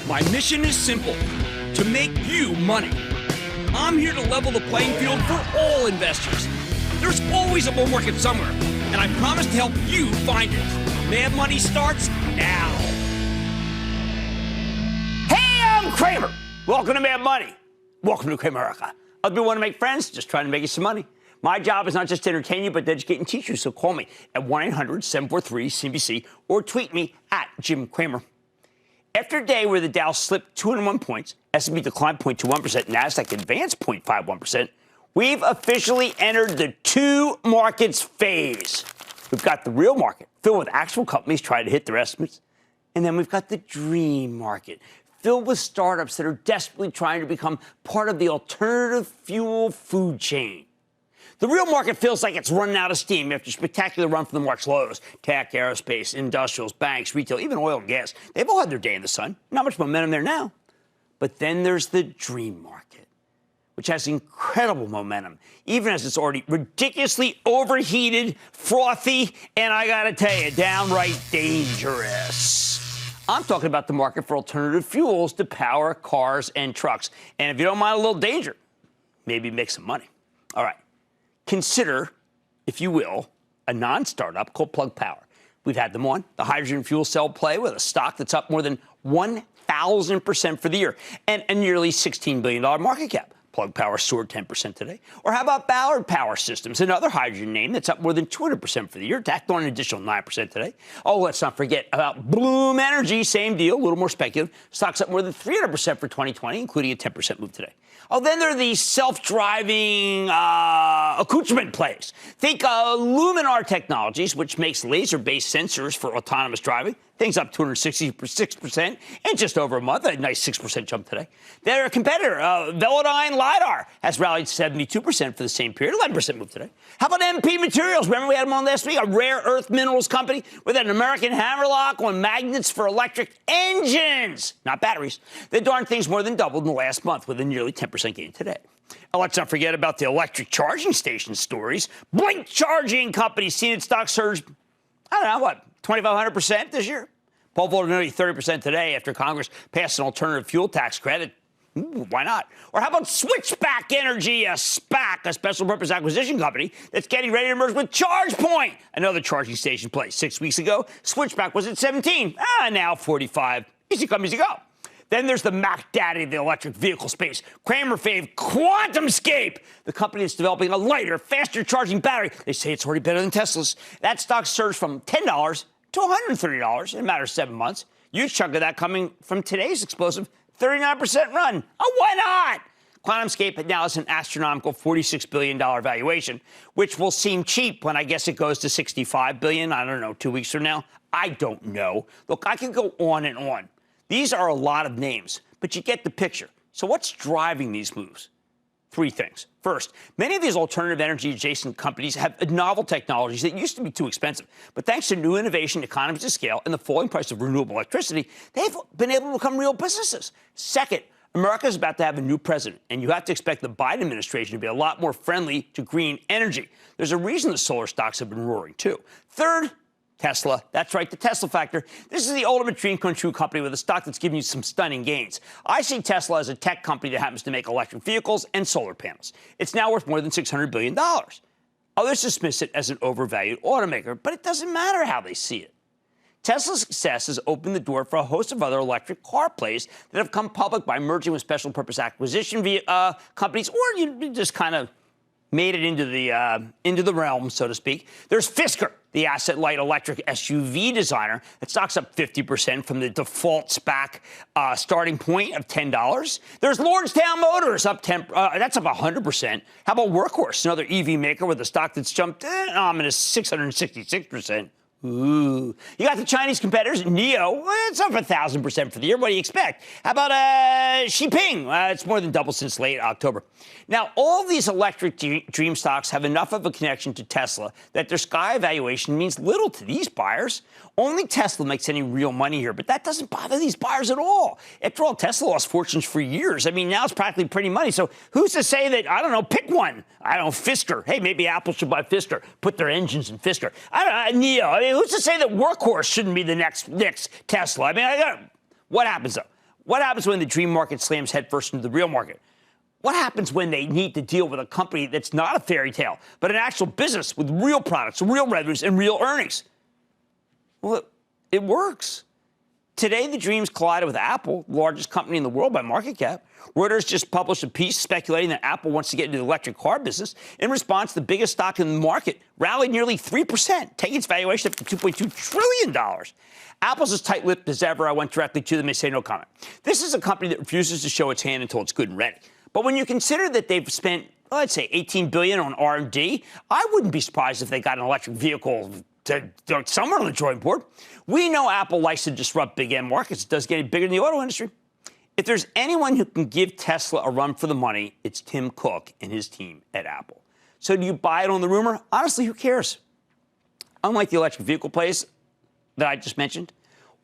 My mission is simple, to make you money. I'm here to level the playing field for all investors. There's always a bull market somewhere, and I promise to help you find it. Mad Money starts now. Hey, I'm Cramer. Welcome to Mad Money. Welcome to Cramerica. I'll be one to make friends, just trying to make you some money. My job is not just to entertain you, but to educate and teach you. So call me at 1-800-743-CNBC or tweet me at Jim Cramer. After a day where the Dow slipped 201 points, S&P declined 0.21%, Nasdaq advanced 0.51%, we've officially entered the two markets phase. We've got the real market, filled with actual companies trying to hit their estimates. And then we've got the dream market, filled with startups that are desperately trying to become part of the alternative fuel food chain. The real market feels like it's running out of steam after a spectacular run from the March lows. Tech, aerospace, industrials, banks, retail, even oil and gas. They've all had their day in the sun. Not much momentum there now. But then there's the dream market, which has incredible momentum, even as it's already ridiculously overheated, frothy, and I got to tell you, downright dangerous. I'm talking about the market for alternative fuels to power cars and trucks. And if you don't mind a little danger, maybe make some money. All right. Consider, if you will, a non-startup called Plug Power. We've had them on, the hydrogen fuel cell play with a stock that's up more than 1,000% for the year and a nearly $16 billion market cap. Plug Power soared 10% today. Or how about Ballard Power Systems, another hydrogen name that's up more than 200% for the year, tacked on an additional 9% today. Oh, let's not forget about Bloom Energy, same deal, a little more speculative. Stock's up more than 300% for 2020, including a 10% move today. Oh, then there are these self-driving accoutrement plays. Think Luminar Technologies, which makes laser-based sensors for autonomous driving. Things up 266% in just over a month, a nice 6% jump today. Their competitor, Velodyne LiDAR, has rallied 72% for the same period, 11% move today. How about MP Materials? Remember we had them on last week, a rare earth minerals company with an American hammerlock on magnets for electric engines, not batteries. The darn thing's more than doubled in the last month with a nearly 10% gain today. Now, let's not forget about the electric charging station stories. Blink Charging Company seen its stock surge, I don't know, what, 2,500% this year? Paul voted nearly 30% today after Congress passed an alternative fuel tax credit. Ooh, why not? Or how about Switchback Energy, a SPAC, a special purpose acquisition company that's getting ready to merge with ChargePoint, another charging station play. 6 weeks ago, Switchback was at 17. Now 45. Easy come, easy go. Then there's the Mac Daddy of the electric vehicle space, Cramer fave QuantumScape, the company that's developing a lighter, faster charging battery. They say it's already better than Tesla's. That stock surged from $10 to $130 in a matter of 7 months. Huge chunk of that coming from today's explosive 39% run. Oh, why not? QuantumScape now has an astronomical $46 billion valuation, which will seem cheap when I guess it goes to $65 billion. I don't know, 2 weeks from now. I don't know. Look, I could go on and on. These are a lot of names, but you get the picture. So what's driving these moves? Three things. First, many of these alternative energy adjacent companies have novel technologies that used to be too expensive. But thanks to new innovation, economies of scale, and the falling price of renewable electricity, they've been able to become real businesses. Second, America is about to have a new president, and you have to expect the Biden administration to be a lot more friendly to green energy. There's a reason the solar stocks have been roaring, too. Third, Tesla. That's right, the Tesla factor. This is the ultimate dream come true company with a stock that's giving you some stunning gains. I see Tesla as a tech company that happens to make electric vehicles and solar panels. It's now worth more than $600 billion. Others dismiss it as an overvalued automaker, but it doesn't matter how they see it. Tesla's success has opened the door for a host of other electric car plays that have come public by merging with special purpose acquisition companies, or you just kind of made it into the realm, so to speak. There's Fisker, the asset-light electric SUV designer. That stock's up 50% from the default SPAC starting point of $10. There's Lordstown Motors, up 10. That's up 100%. How about Workhorse, another EV maker with a stock that's jumped ominous 666%. Ooh. You got the Chinese competitors, NIO. It's up 1,000% for the year. What do you expect? How about Xipeng? It's more than doubled since late October. Now, all these electric dream stocks have enough of a connection to Tesla that their sky valuation means little to these buyers. Only Tesla makes any real money here, but that doesn't bother these buyers at all. After all, Tesla lost fortunes for years. I mean, now it's practically printing money. So who's to say that, I don't know, pick one. I don't know, Fisker. Hey, maybe Apple should buy Fisker, put their engines in Fisker. I don't know, NIO. I mean, who's to say that Workhorse shouldn't be the next Tesla? I mean, what happens, though? What happens when the dream market slams headfirst into the real market? What happens when they need to deal with a company that's not a fairy tale, but an actual business with real products, real revenues, and real earnings? Well, it works. Today, the dreams collided with Apple, the largest company in the world by market cap. Reuters just published a piece speculating that Apple wants to get into the electric car business. In response, the biggest stock in the market rallied nearly 3%, taking its valuation up to $2.2 trillion. Apple's as tight-lipped as ever. I went directly to them. They say no comment. This is a company that refuses to show its hand until it's good and ready. But when you consider that they've spent, let's say, $18 billion on R&D, I wouldn't be surprised if they got an electric vehicle somewhere on the drawing board. We know Apple likes to disrupt big end markets. It does get bigger in the auto industry. If there's anyone who can give Tesla a run for the money, it's Tim Cook and his team at Apple. So do you buy it on the rumor? Honestly, who cares? Unlike the electric vehicle plays that I just mentioned,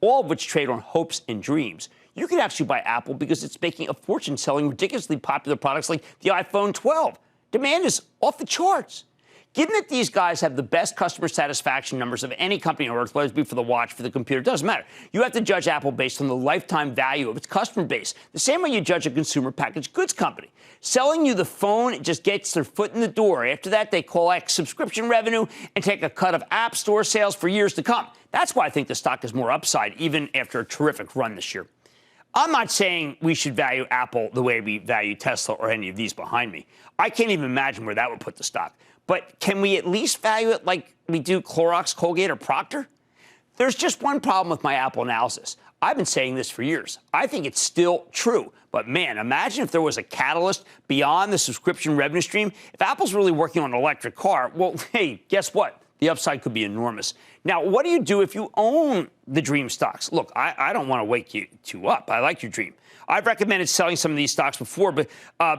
all of which trade on hopes and dreams, you could actually buy Apple because it's making a fortune selling ridiculously popular products like the iPhone 12. Demand is off the charts. Given that these guys have the best customer satisfaction numbers of any company on earth, whether it be for the watch, for the computer, it doesn't matter. You have to judge Apple based on the lifetime value of its customer base, the same way you judge a consumer packaged goods company. Selling you the phone, it just gets their foot in the door. After that, they collect subscription revenue and take a cut of App Store sales for years to come. That's why I think the stock is more upside, even after a terrific run this year. I'm not saying we should value Apple the way we value Tesla or any of these behind me. I can't even imagine where that would put the stock. But can we at least value it like we do Clorox, Colgate, or Procter? There's just one problem with my Apple analysis. I've been saying this for years. I think it's still true. But, man, imagine if there was a catalyst beyond the subscription revenue stream. If Apple's really working on an electric car, well, hey, guess what? The upside could be enormous. Now, what do you do if you own the dream stocks? Look, I don't want to wake you up. I like your dream. I've recommended selling some of these stocks before, but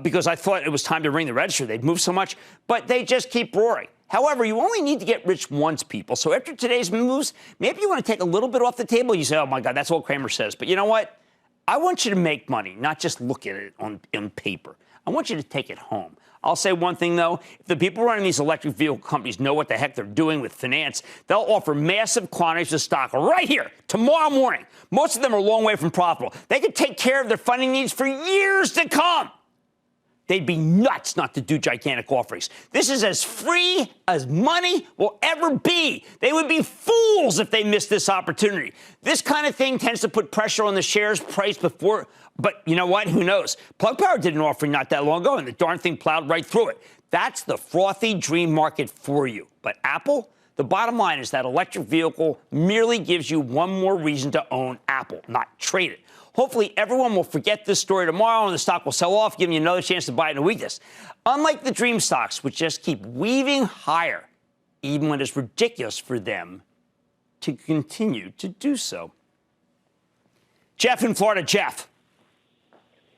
because I thought it was time to ring the register. They'd moved so much, but they just keep roaring. However, you only need to get rich once, people. So after today's moves, maybe you want to take a little bit off the table. You say, oh, my God, that's what Cramer says. But you know what? I want you to make money, not just look at it on paper. I want you to take it home. I'll say one thing, though. If the people running these electric vehicle companies know what the heck they're doing with finance, they'll offer massive quantities of stock right here, tomorrow morning. Most of them are a long way from profitable. They could take care of their funding needs for years to come. They'd be nuts not to do gigantic offerings. This is as free as money will ever be. They would be fools if they missed this opportunity. This kind of thing tends to put pressure on the shares price before. But you know what? Who knows? Plug Power did an offering not that long ago, and the darn thing plowed right through it. That's the frothy dream market for you. But Apple, the bottom line is that electric vehicle merely gives you one more reason to own Apple, not trade it. Hopefully, everyone will forget this story tomorrow, and the stock will sell off, giving you another chance to buy it in a weakness. Unlike the dream stocks, which just keep weaving higher, even when it's ridiculous for them to continue to do so. Jeff in Florida. Jeff.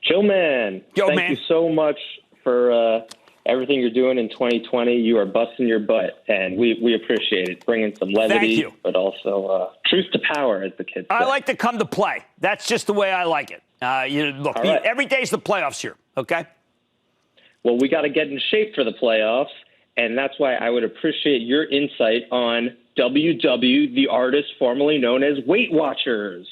Joe, man. Thank you so much for everything you're doing in 2020. You are busting your butt, and we appreciate it. Bringing some levity, but also truth to power, as the kids say. I like to come to play. That's just the way I like it. Look, right. Every day's the playoffs here, okay? Well, we got to get in shape for the playoffs, and that's why I would appreciate your insight on WW, the artist formerly known as Weight Watchers.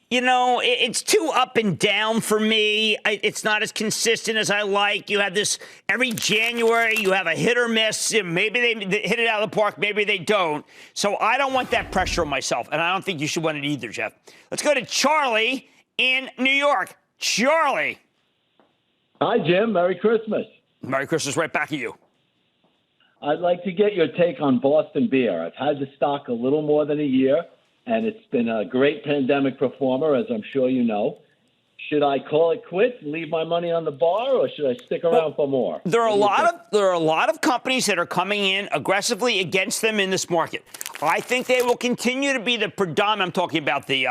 You know, it's too up and down for me. It's not as consistent as I like. You have this every January, you have a hit or miss. Maybe they hit it out of the park, maybe they don't. So I don't want that pressure on myself, and I don't think you should want it either, Jeff. Let's go to Charlie in New York. Charlie. Hi, Jim. Merry Christmas. Merry Christmas right back at you. I'd like to get your take on Boston Beer. I've had the stock a little more than a year, and it's been a great pandemic performer, as I'm sure you know. Should I call it quits and leave my money on the bar, or should I stick around for more? There are a lot of companies that are coming in aggressively against them in this market. I think they will continue to be the predominant. I'm talking about the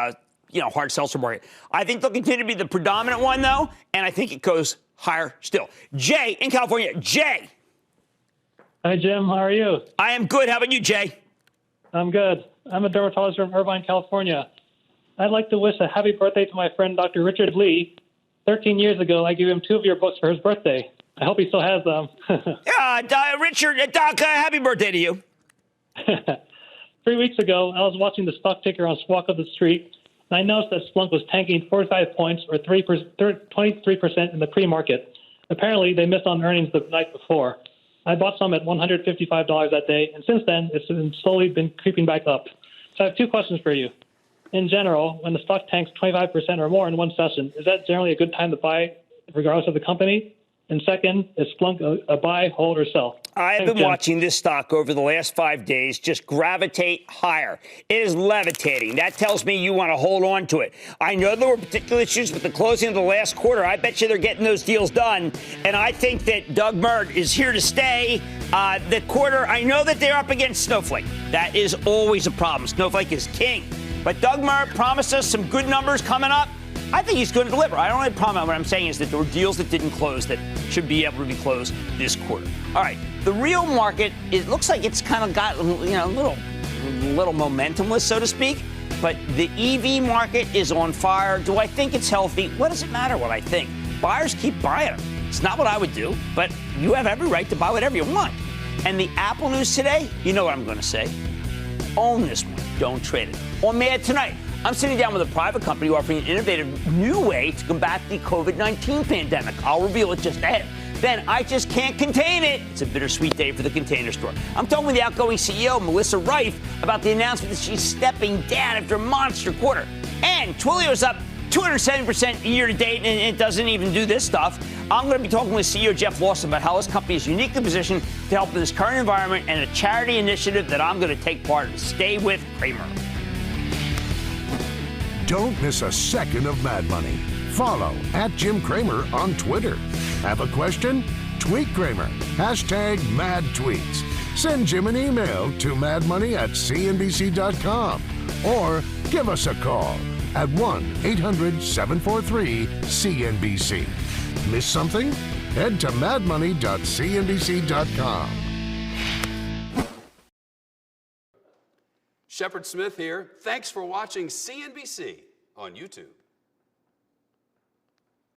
hard seltzer market. I think they'll continue to be the predominant one, though, and I think it goes higher still. Jay in California. Jay. Hi, Jim. How are you? I am good. How about you, Jay? I'm good. I'm a dermatologist from Irvine, California. I'd like to wish a happy birthday to my friend, Dr. Richard Lee. 13 years ago, I gave him 2 of your books for his birthday. I hope he still has them. Richard, Doc, happy birthday to you. 3 weeks ago, I was watching the stock ticker on Squawk of the Street, And I noticed that Splunk was tanking 45 points or 23% in the pre-market. Apparently, they missed on earnings the night before. I bought some at $155 that day, and since then, it's slowly been creeping back up. So I have two questions for you. In general, when the stock tanks 25% or more in one session, is that generally a good time to buy, regardless of the company? And second, is Splunk a buy, hold, or sell? I have been watching this stock over the last 5 days just gravitate higher. It is levitating. That tells me you want to hold on to it. I know there were particular issues with the closing of the last quarter. I bet you they're getting those deals done. And I think that Doug Mert is here to stay. The quarter, I know that they're up against Snowflake. That is always a problem. Snowflake is king. But Doug Mert promised us some good numbers coming up. I think he's going to deliver. I don't have a problem. What I'm saying is that there were deals that didn't close that should be able to be closed this quarter. All right. The real market, it looks like it's kind of got, a little momentumless, so to speak. But the EV market is on fire. Do I think it's healthy? What does it matter what I think? Buyers keep buying them. It's not what I would do, but you have every right to buy whatever you want. And the Apple news today, you know what I'm going to say. Own this one. Don't trade it. On Mad Tonight, I'm sitting down with a private company offering an innovative new way to combat the COVID-19 pandemic. I'll reveal it just ahead. Then I just can't contain it. It's a bittersweet day for the Container Store. I'm talking with the outgoing CEO, Melissa Reif, about the announcement that she's stepping down after a monster quarter. And Twilio's up 270% year to date, and it doesn't even do this stuff. I'm going to be talking with CEO Jeff Lawson about how his company is uniquely positioned to help in this current environment and a charity initiative that I'm going to take part in. Stay with Cramer. Don't miss a second of Mad Money. Follow @JimCramer on Twitter. Have a question? Tweet Cramer. #MadTweets. Send Jim an email to madmoney@cnbc.com or give us a call at 1-800-743-CNBC. Miss something? Head to madmoney.cnbc.com. Shepard Smith here. Thanks for watching CNBC on YouTube.